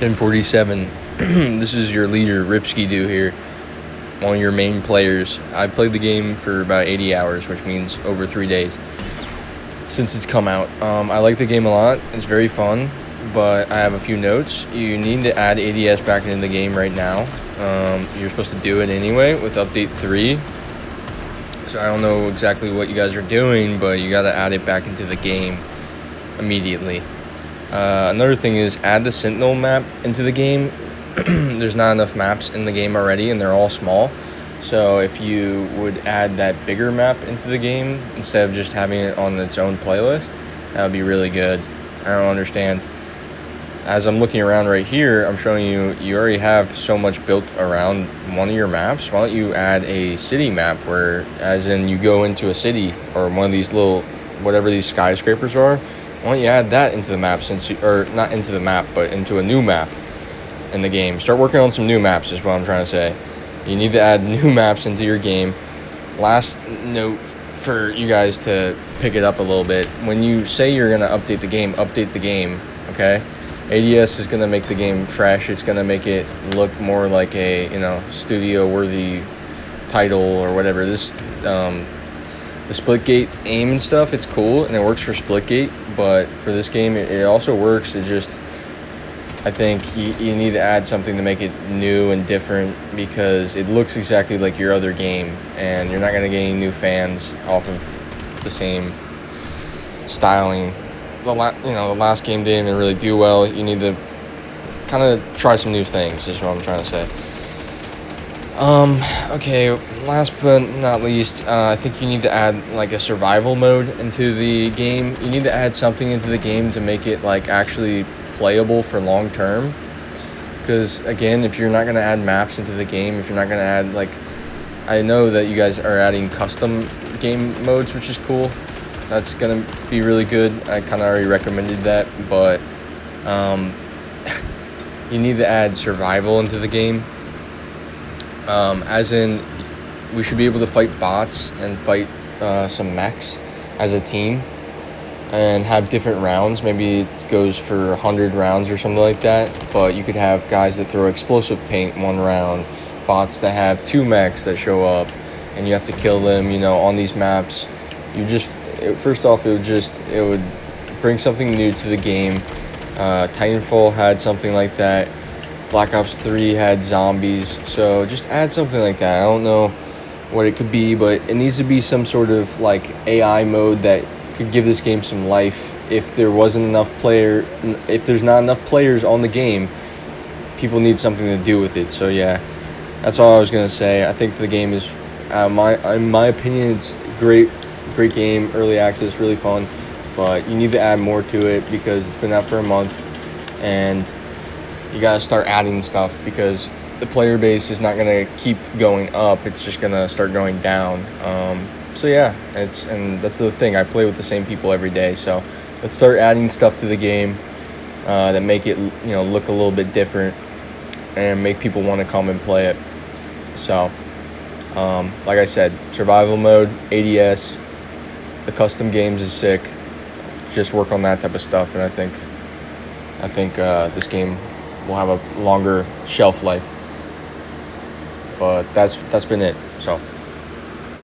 1047. This is your leader, Ripsky Doo here, one of your main players. I played the game for about 80 hours, which means over 3 days since it's come out. I like the game a lot. It's very fun, but I have a few notes. You need to add ADS back into the game right now. You're supposed to do it anyway with update 3. So I don't know exactly what you guys are doing, but you got to add it back into the game immediately. Another thing is add the Sentinel map into the game. There's not enough maps in the game already, and they're all small. So if you would add that bigger map into the game instead of just having it on its own playlist, that would be really good. I don't understand. As I'm looking around right here, I'm showing you already have so much built around one of your maps. Why don't you add a city map where, as in you go into a city or one of these little, whatever these skyscrapers are, why don't you add that into the map or not into the map, but into a new map in the game. Start working on some new maps is what I'm trying to say. You need to add new maps into your game. Last note for you guys to pick it up a little bit. When you say you're going to update the game, okay? ADS is going to make the game fresh. It's going to make it look more like a, studio-worthy title or whatever. This, the Splitgate aim and stuff, it's cool, and it works for Splitgate, but for this game, it also works. It just, I think you need to add something to make it new and different because it looks exactly like your other game, and you're not going to get any new fans off of the same styling. The last game didn't really do well. You need to kind of try some new things, is what I'm trying to say. Okay, last but not least, I think you need to add like a survival mode into the game. You need to add something into the game to make it like actually playable for long term. Because again, if you're not going to add maps into the game, if you're not going to add I know that you guys are adding custom game modes, which is cool. That's going to be really good. I kind of already recommended that, but you need to add survival into the game. As in, we should be able to fight bots and fight some mechs as a team and have different rounds. Maybe it goes for 100 rounds or something like that, but you could have guys that throw explosive paint one round, bots that have 2 mechs that show up, and you have to kill them, on these maps. First off, it would bring something new to the game. Titanfall had something like that. Black Ops 3 had zombies, so just add something like that. I don't know what it could be, but it needs to be some sort of AI mode that could give this game some life. If there's not enough players on the game, people need something to do with it. So yeah, that's all I was gonna say. I think the game is, in my opinion, it's great game, early access, really fun, but you need to add more to it because it's been out for a month, and you gotta start adding stuff because the player base is not gonna keep going up. It's just gonna start going down. So yeah, and that's the thing. I play with the same people every day, so let's start adding stuff to the game that make it look a little bit different and make people want to come and play it. So like I said, survival mode, ADS, the custom games is sick. Just work on that type of stuff, and I think this game will have a longer shelf life. But that's been it. So